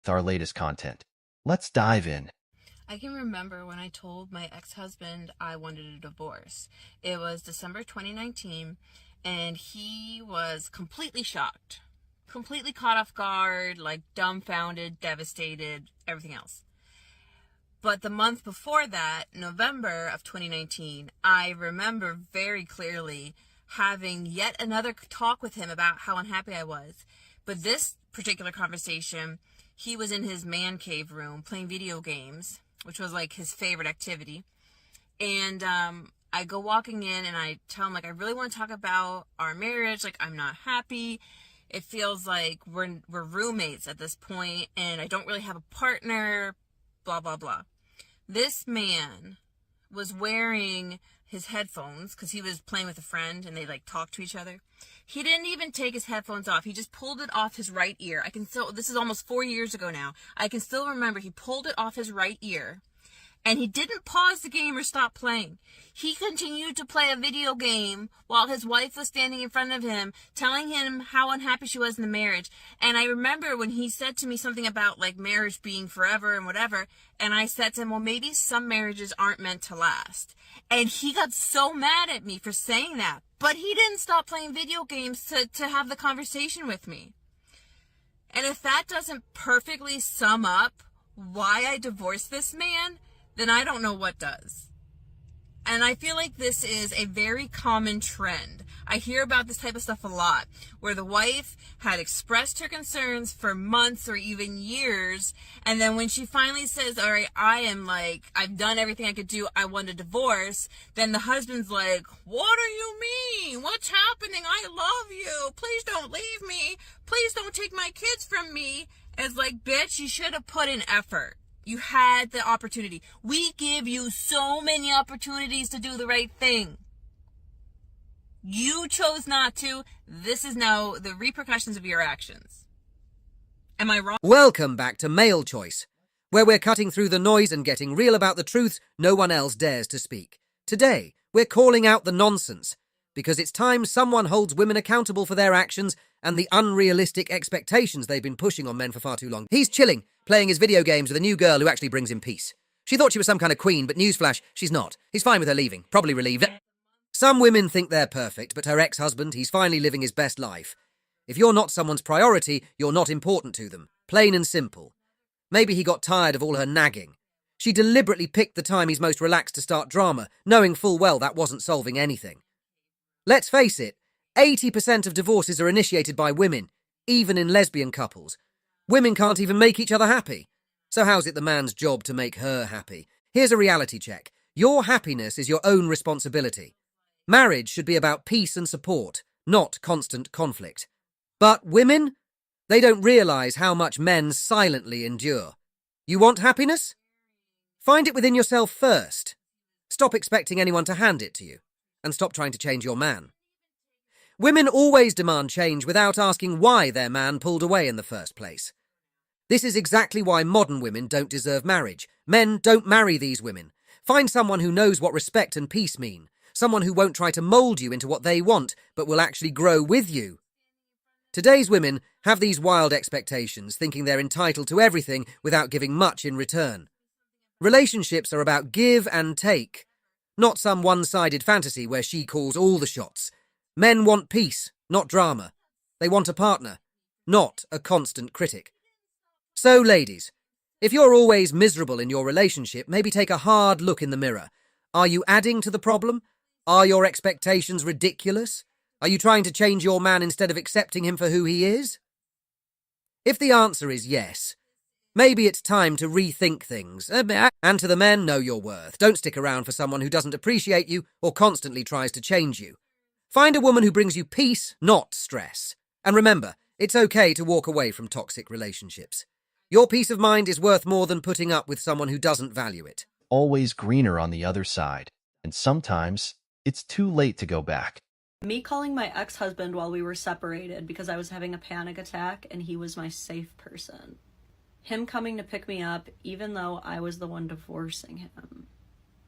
with our latest content. Let's dive in. I can remember when I told my ex-husband I wanted a divorce. It was December 2019, and he was completely shocked, completely caught off guard, like dumbfounded, devastated, everything else. But the month before that, November of 2019, I remember very clearly having yet another talk with him about how unhappy I was. But this particular conversation, he was in his man cave room playing video games, which was like his favorite activity. And I go walking in and I tell him, like, I really want to talk about our marriage. Like, I'm not happy. It feels like we're roommates at this point and I don't really have a partner, blah, blah, blah. This man was wearing his headphones because he was playing with a friend and they like talked to each other. He didn't even take his headphones off. He just pulled it off his right ear. This is almost 4 years ago now. I can still remember he pulled it off his right ear and he didn't pause the game or stop playing. He continued to play a video game while his wife was standing in front of him, telling him how unhappy she was in the marriage. And I remember when he said to me something about like marriage being forever and whatever. And I said to him, well, maybe some marriages aren't meant to last. And he got so mad at me for saying that. But he didn't stop playing video games to have the conversation with me. And if that doesn't perfectly sum up why I divorced this man, then I don't know what does. And I feel like this is a very common trend. I hear about this type of stuff a lot, where the wife had expressed her concerns for months or even years, and then when she finally says, all right, I've done everything I could do, I want a divorce, then the husband's like, what do you mean? What's happening? I love you. Please don't leave me. Please don't take my kids from me. It's like, bitch, you should have put in effort. You had the opportunity. We give you so many opportunities to do the right thing. You chose not to. This is now the repercussions of your actions. Am I wrong? Welcome back to Male Choice, where we're cutting through the noise and getting real about the truths no one else dares to speak. Today, we're calling out the nonsense, because it's time someone holds women accountable for their actions and the unrealistic expectations they've been pushing on men for far too long. He's chilling, playing his video games with a new girl who actually brings him peace. She thought she was some kind of queen, but newsflash, she's not. He's fine with her leaving, probably relieved. Some women think they're perfect, but her ex-husband, he's finally living his best life. If you're not someone's priority, you're not important to them. Plain and simple. Maybe he got tired of all her nagging. She deliberately picked the time he's most relaxed to start drama, knowing full well that wasn't solving anything. Let's face it, 80% of divorces are initiated by women, even in lesbian couples. Women can't even make each other happy. So how's it the man's job to make her happy? Here's a reality check. Your happiness is your own responsibility. Marriage should be about peace and support, not constant conflict. But women? They don't realise how much men silently endure. You want happiness? Find it within yourself first. Stop expecting anyone to hand it to you. And stop trying to change your man. Women always demand change without asking why their man pulled away in the first place. This is exactly why modern women don't deserve marriage. Men don't marry these women. Find someone who knows what respect and peace mean. Someone who won't try to mould you into what they want, but will actually grow with you. Today's women have these wild expectations, thinking they're entitled to everything without giving much in return. Relationships are about give and take, not some one-sided fantasy where she calls all the shots. Men want peace, not drama. They want a partner, not a constant critic. So, ladies, if you're always miserable in your relationship, maybe take a hard look in the mirror. Are you adding to the problem? Are your expectations ridiculous? Are you trying to change your man instead of accepting him for who he is? If the answer is yes, maybe it's time to rethink things. And to the men, know your worth. Don't stick around for someone who doesn't appreciate you or constantly tries to change you. Find a woman who brings you peace, not stress. And remember, it's okay to walk away from toxic relationships. Your peace of mind is worth more than putting up with someone who doesn't value it. Always greener on the other side. And sometimes, it's too late to go back. Me calling my ex-husband while we were separated because I was having a panic attack and he was my safe person. Him coming to pick me up even though I was the one divorcing him.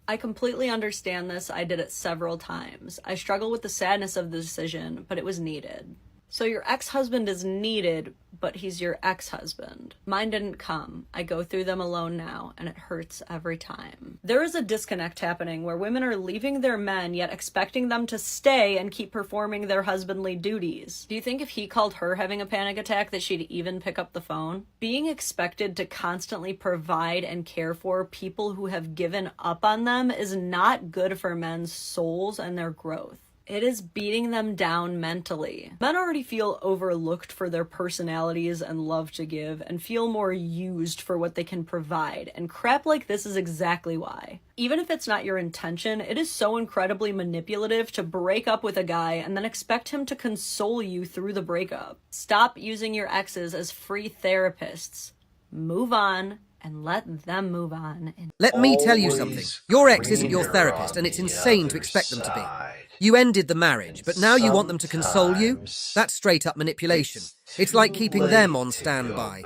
I completely understand this. I did it several times. I struggle with the sadness of the decision, but it was needed. So your ex-husband is needed, but he's your ex-husband. Mine didn't come. I go through them alone now, and it hurts every time. There is a disconnect happening where women are leaving their men, yet expecting them to stay and keep performing their husbandly duties. Do you think if he called her having a panic attack that she'd even pick up the phone? Being expected to constantly provide and care for people who have given up on them is not good for men's souls and their growth. It is beating them down mentally. Men already feel overlooked for their personalities and love to give, and feel more used for what they can provide, and crap like this is exactly why. Even if it's not your intention, it is so incredibly manipulative to break up with a guy and then expect him to console you through the breakup. Stop using your exes as free therapists. Move on. And let them move on. Let me tell you something. Your ex isn't your therapist, and it's insane to expect them to be. You ended the marriage, but now you want them to console you? That's straight up manipulation. It's like keeping them on standby,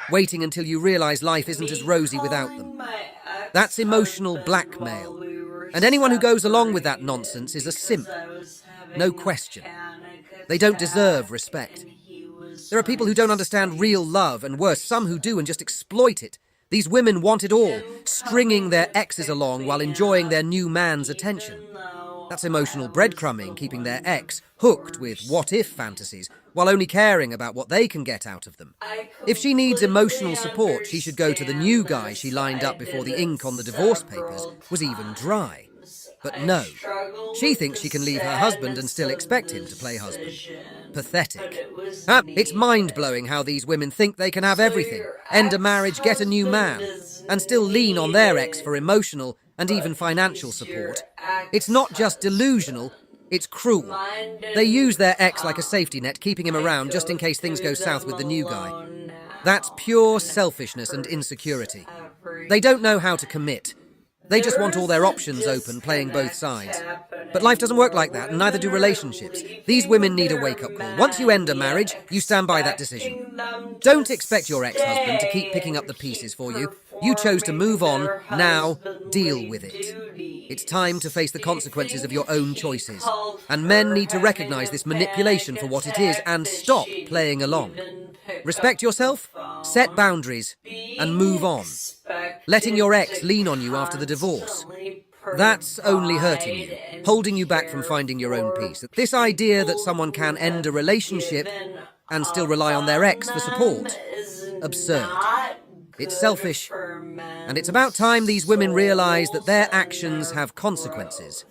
waiting until you realize life isn't as rosy without them. That's emotional blackmail. And anyone who goes along with that nonsense is a simp. No question. They don't deserve respect. There are people who don't understand real love, and worse, some who do and just exploit it. These women want it all, stringing their exes along while enjoying their new man's attention. That's emotional breadcrumbing, keeping their ex hooked with what-if fantasies, while only caring about what they can get out of them. If she needs emotional support, she should go to the new guy she lined up before the ink on the divorce papers was even dry. But no, she thinks she can leave her husband and still expect him to play husband. Pathetic. It's mind-blowing how these women think they can have everything, end a marriage, get a new man, and still lean on their ex for emotional and even financial support. It's not just delusional, it's cruel. They use their ex like a safety net, keeping him around just in case things go south with the new guy. That's pure selfishness and insecurity. They don't know how to commit. They just want all their options open, playing both sides. But life doesn't work like that, and neither do relationships. These women need a wake-up call. Once you end a marriage, you stand by that decision. Don't expect your ex-husband to keep picking up the pieces for you. You chose to move on. Now, deal with it. It's time to face the consequences of your own choices. And men need to recognize this manipulation for what it is and stop playing along. Respect yourself, set boundaries, and move on. Letting your ex lean on you after the divorce. That's only hurting you, holding you back from finding your own peace. This idea that someone can end a relationship and still rely on their ex for support, absurd. It's selfish, and it's about time these women realize that their actions have consequences.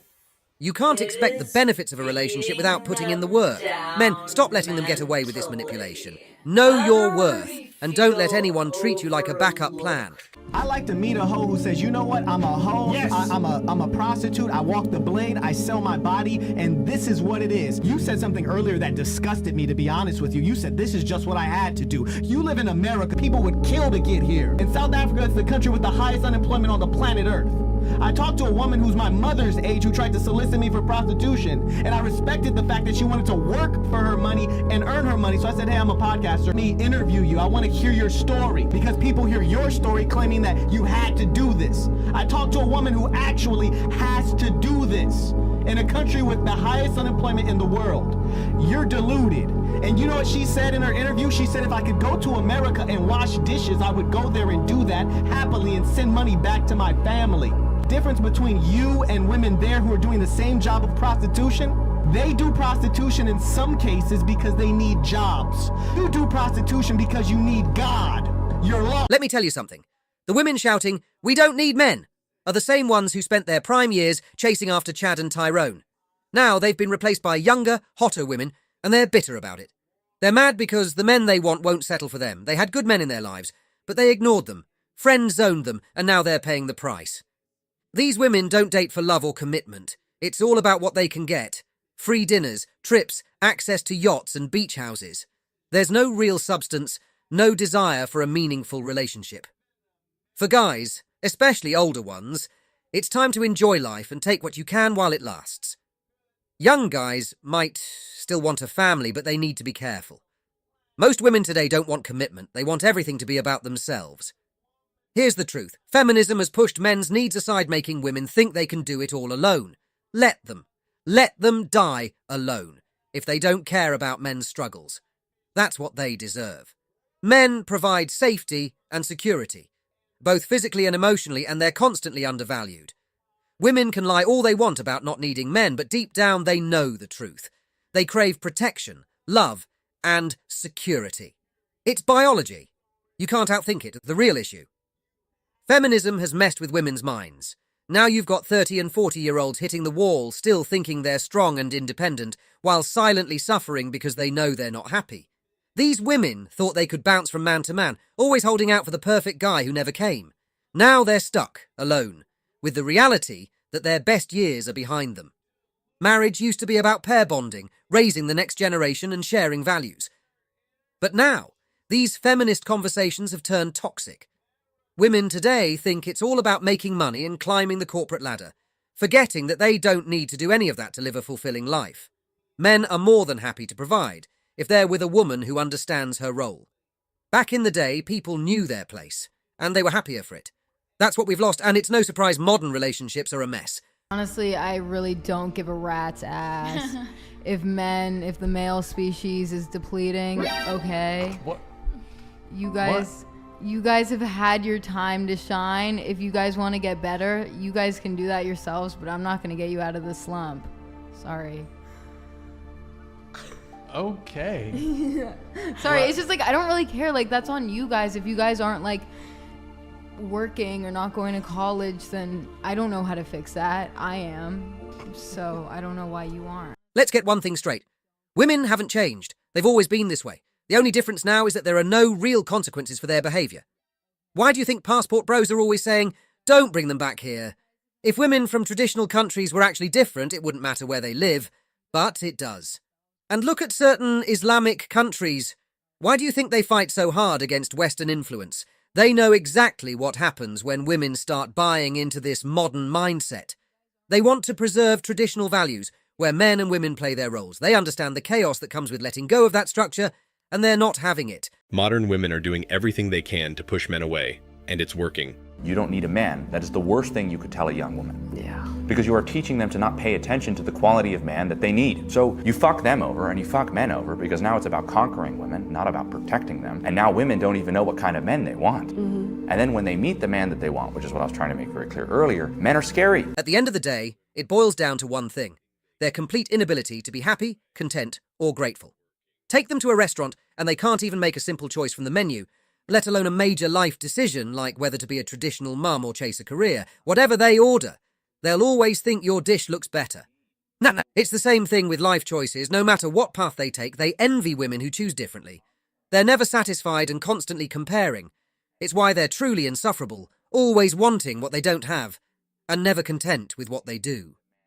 You can't expect the benefits of a relationship without putting in the work. Men, stop letting them get away with this manipulation. Know your worth, and don't let anyone treat you like a backup plan. I like to meet a hoe who says, you know what, I'm a hoe, yes. I'm a prostitute, I walk the blade, I sell my body, and this is what it is. You said something earlier that disgusted me, to be honest with you. You said this is just what I had to do. You live in America, people would kill to get here. In South Africa, it's the country with the highest unemployment on the planet Earth. I talked to a woman who's my mother's age who tried to solicit me for prostitution, and I respected the fact that she wanted to work for her money and earn her money. So I said, hey, I'm a podcaster. Let me interview you. I want to hear your story, because people hear your story claiming that you had to do this. I talked to a woman who actually has to do this in a country with the highest unemployment in the world. You're deluded. And you know what she said in her interview? She said if I could go to America and wash dishes, I would go there and do that happily and send money back to my family. Difference between you and women there who are doing the same job of prostitution, they do prostitution in some cases because they need jobs. You do prostitution because you need God. You're lost. Let me tell you something. The women shouting, "We don't need men," are the same ones who spent their prime years chasing after Chad and Tyrone. Now they've been replaced by younger, hotter women, and they're bitter about it. They're mad because the men they want won't settle for them. They had good men in their lives, but they ignored them, friend-zoned them, and now they're paying the price. These women don't date for love or commitment. It's all about what they can get. Free dinners, trips, access to yachts and beach houses. There's no real substance, no desire for a meaningful relationship. For guys, especially older ones, it's time to enjoy life and take what you can while it lasts. Young guys might still want a family, but they need to be careful. Most women today don't want commitment. They want everything to be about themselves. Here's the truth. Feminism has pushed men's needs aside, making women think they can do it all alone. Let them. Let them die alone. if they don't care about men's struggles. That's what they deserve. Men provide safety and security, both physically and emotionally, and they're constantly undervalued. Women can lie all they want about not needing men, but deep down they know the truth. They crave protection, love, and security. It's biology. You can't outthink it, the real issue. Feminism has messed with women's minds. Now you've got 30 and 40-year-olds hitting the wall, still thinking they're strong and independent, while silently suffering because they know they're not happy. These women thought they could bounce from man to man, always holding out for the perfect guy who never came. Now they're stuck, alone, with the reality that their best years are behind them. Marriage used to be about pair bonding, raising the next generation and sharing values. But now, these feminist conversations have turned toxic. Women today think it's all about making money and climbing the corporate ladder, forgetting that they don't need to do any of that to live a fulfilling life. Men are more than happy to provide if they're with a woman who understands her role. Back in the day, people knew their place, and they were happier for it. That's what we've lost, and it's no surprise modern relationships are a mess. Honestly, I really don't give a rat's ass if the male species is depleting. Okay. What? You guys have had your time to shine. If you guys want to get better, you guys can do that yourselves, but I'm not going to get you out of the slump. Sorry. Okay. Sorry, What? it's just like, I don't really care. Like, that's on you guys. If you guys aren't, like, working or not going to college, then I don't know how to fix that. I am. So I don't know why you aren't. Let's get one thing straight. Women haven't changed. They've always been this way. The only difference now is that there are no real consequences for their behaviour. Why do you think passport bros are always saying, don't bring them back here? If women from traditional countries were actually different, it wouldn't matter where they live. But it does. And look at certain Islamic countries. Why do you think they fight so hard against Western influence? They know exactly what happens when women start buying into this modern mindset. They want to preserve traditional values, where men and women play their roles. They understand the chaos that comes with letting go of that structure, and they're not having it. Modern women are doing everything they can to push men away, and it's working. You don't need a man. That is the worst thing you could tell a young woman. Yeah. Because you are teaching them to not pay attention to the quality of man that they need. So you fuck them over and you fuck men over because now it's about conquering women, not about protecting them. And now women don't even know what kind of men they want. Mm-hmm. And then when they meet the man that they want, which is what I was trying to make very clear earlier, men are scary. At the end of the day, it boils down to one thing: their complete inability to be happy, content, or grateful. Take them to a restaurant and they can't even make a simple choice from the menu, let alone a major life decision like whether to be a traditional mum or chase a career. Whatever they order, they'll always think your dish looks better. No, it's the same thing with life choices. No matter what path they take, they envy women who choose differently. They're never satisfied and constantly comparing. It's why they're truly insufferable, always wanting what they don't have, and never content with what they do.